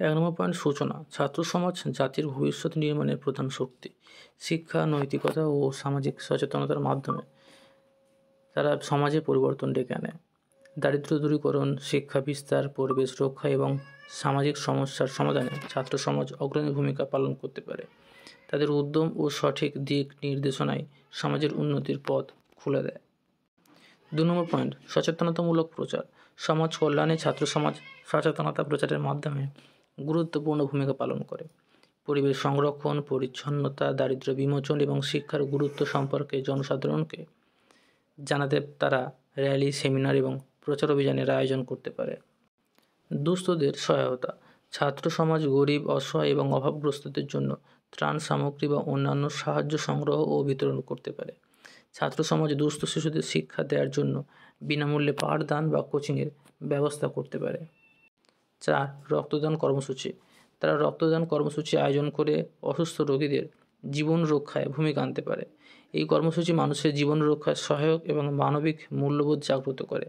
1 নম্বর point, সূচনা। ছাত্র সমাজ জাতির ভবিষ্যৎ নির্মাণের প্রধান শক্তি। শিক্ষা, নৈতিকতা ও সামাজিক সচেতনতার মাধ্যমে তারা সমাজে পরিবর্তন ডেকে আনে। দারিদ্র্য দূরীকরণ, শিক্ষা বিস্তার, পরিবেশ রক্ষা এবং সামাজিক সমস্যার সমাধানে ছাত্র সমাজ অগ্রণী ভূমিকা পালন করতে পারে। তাদের উদ্যম ও সঠিক দিক নির্দেশনায় সমাজের উন্নতির পথ খুলে দেয়। 2 নম্বর পয়েন্ট, সচেতনতামূলক প্রচার। সমাজ কল্যাণে ছাত্র সমাজ সচেতনতা প্রচারের মাধ্যমে গুরুত্বপূর্ণ ভূমিকা পালন করে। পরিবেশ সংরক্ষণ, পরিচ্ছন্নতা, দারিদ্র্য বিমোচন এবং শিক্ষার গুরুত্ব সম্পর্কে জনসাধারণকে জানাতে তারা র্যালি, সেমিনার এবং প্রচার অভিযানের আয়োজন করতে পারে। দুস্থদের সহায়তা। ছাত্র সমাজ গরিব, অসহায় এবং অভাবগ্রস্তদের জন্য ত্রাণ সামগ্রী বা অন্যান্য সাহায্য সংগ্রহ ও বিতরণ করতে পারে। ছাত্র সমাজ দুস্থ শিশুদের শিক্ষা দেওয়ার জন্য বিনামূল্যে পাঠদান বা কোচিংয়ের ব্যবস্থা করতে পারে। 4. রক্তদান কর্মসূচি। তারা রক্তদান কর্মসূচি আয়োজন করে অসুস্থ রোগীদের জীবন রক্ষায় ভূমিকা আনতে পারে। এই কর্মসূচি মানুষের জীবন রক্ষায় সহায়ক এবং মানবিক মূল্যবোধ জাগ্রত করে।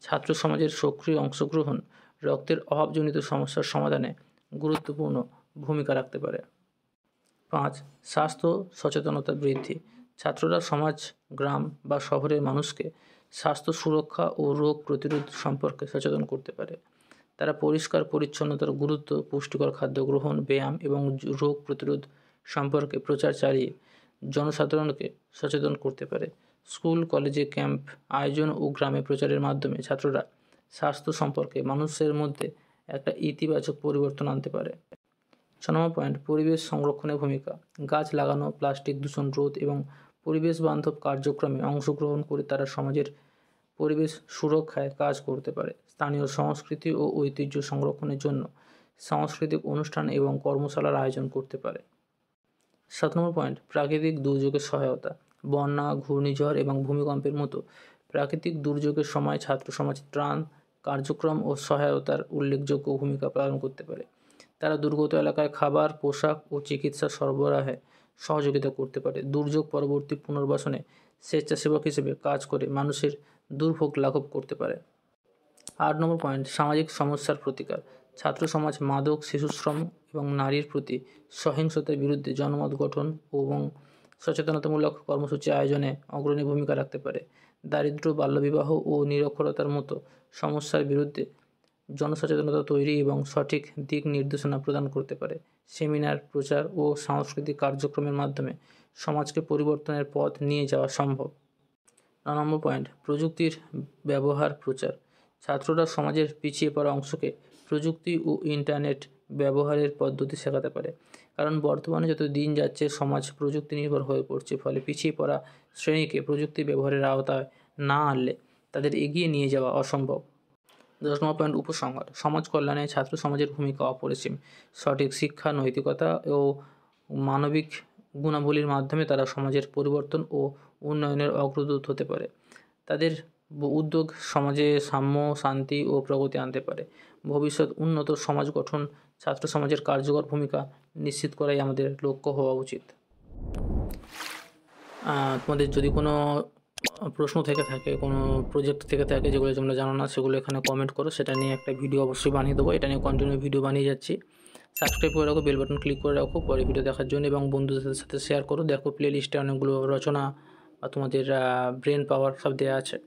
ছাত্র সমাজের সক্রিয় অংশগ্রহণ রক্তের অভাবজনিত সমস্যার সমাধানে গুরুত্বপূর্ণ ভূমিকা রাখতে পারে। 5. স্বাস্থ্য সচেতনতা বৃদ্ধি। ছাত্ররা সমাজ, গ্রাম বা শহরের মানুষকে স্বাস্থ্য সুরক্ষা ও রোগ প্রতিরোধ সম্পর্কে সচেতন করতে পারে। তারা পরিষ্কার পরিচ্ছন্নতার গুরুত্ব, পুষ্টিকর খাদ্য গ্রহণ, ব্যায়াম এবং রোগ প্রতিরোধ সম্পর্কে প্রচার চালিয়ে জনসাধারণকে সচেতন করতে পারে। স্কুল, কলেজে ক্যাম্প আয়োজন ও গ্রামে প্রচারের মাধ্যমে ছাত্ররা স্বাস্থ্য সম্পর্কে মানুষের মধ্যে একটা ইতিবাচক পরিবর্তন আনতে পারে। 6 নম্বর পয়েন্ট, পরিবেশ সংরক্ষণের ভূমিকা। গাছ লাগানো, প্লাস্টিক দূষণ রোধ এবং পরিবেশ বান্ধব কার্যক্রমে অংশগ্রহণ করে তারা সমাজের পরিবেশ সুরক্ষায় কাজ করতে পারে। স্থানীয় সংস্কৃতি ও ঐতিহ্য সংরক্ষণের জন্য সাংস্কৃতিক অনুষ্ঠান এবং কর্মশালার আয়োজন করতে পারে। 7 নম্বর পয়েন্ট, প্রাকৃতিক দুর্যোগের সহায়তা। বন্যা, ঘূর্ণিঝড় এবং ভূমিকম্পের মতো প্রাকৃতিক দুর্যোগের সময় ছাত্র সমাজ ত্রাণ কার্যক্রম ও সহায়তার উল্লেখযোগ্য ভূমিকা পালন করতে পারে। তারা দুর্গত এলাকায় খাবার, পোশাক ও চিকিৎসা সরবরাহে সহযোগিতা করতে পারে। দুর্যোগ পরবর্তী পুনর্বাসনে স্বেচ্ছাসেবক হিসেবে কাজ করে মানুষের দুর্ভোগ লাঘব করতে পারে। 8 নম্বর পয়েন্ট, সামাজিক সমস্যার প্রতিকার। ছাত্র সমাজ মাদক, শিশুশ্রম এবং নারীর প্রতি সহিংসতার বিরুদ্ধে জনমত গঠন এবং সচেতনতামূলক কর্মসূচি আয়োজনে অগ্রণী ভূমিকা রাখতে পারে। দারিদ্র্য, বাল্যবিবাহ ও নিরক্ষরতার মতো সমস্যার বিরুদ্ধে জনসচেতনতা তৈরি এবং সঠিক দিক নির্দেশনা প্রদান করতে পারে। সেমিনার, প্রচার ও সাংস্কৃতিক কার্যক্রমের মাধ্যমে সমাজকে পরিবর্তনের পথ নিয়ে যাওয়া সম্ভব। 9 নম্বর পয়েন্ট, প্রযুক্তির ব্যবহার প্রচার। ছাত্ররা সমাজের পিছিয়ে পড়া অংশকে প্রযুক্তি ও ইন্টারনেট ব্যবহারের পদ্ধতি শেখাতে পারে। কারণ বর্তমানে যত দিন যাচ্ছে সমাজ প্রযুক্তি নির্ভর হয়ে পড়ছে, ফলে পিছিয়ে পড়া শ্রেণীকে প্রযুক্তি ব্যবহারের আওতায় না আনলে তাদের এগিয়ে নিয়ে যাওয়া অসম্ভব। 10 নম্বর পয়েন্ট, উপসংহার। সমাজ কল্যাণে ছাত্র সমাজের ভূমিকা অপরিসীম। সঠিক শিক্ষা, নৈতিকতা ও মানবিক গুণাবলীর মাধ্যমে তারা সমাজের পরিবর্তন ও উন্নয়নের অগ্রদূত হতে পারে। তাদের উদ্যোগ সমাজে সাম্য, শান্তি ও প্রগতি আনতে পারে। ভবিষ্যৎ উন্নত সমাজ গঠন ছাত্র সমাজের কার্যকর ভূমিকা নিশ্চিত করাই আমাদের লক্ষ্য হওয়া উচিত। তোমাদের যদি কোনো প্রশ্ন থেকে থাকে, কোনো প্রজেক্ট থেকে থাকে যেগুলো তোমরা জানো না, সেগুলো এখানে কমেন্ট করো, সেটা নিয়ে একটা ভিডিও অবশ্যই বানিয়ে দেবো। এটা নিয়ে কন্টিনিউ ভিডিও বানিয়ে যাচ্ছি। সাবস্ক্রাইব করে রাখো, বেল বাটন ক্লিক করে রাখো পরে ভিডিও দেখার জন্য, এবং বন্ধুদের সাথে শেয়ার করো। দেখো প্লে লিস্টে অনেকগুলো রচনা বা তোমাদের ব্রেন পাওয়ার সব দেওয়া আছে।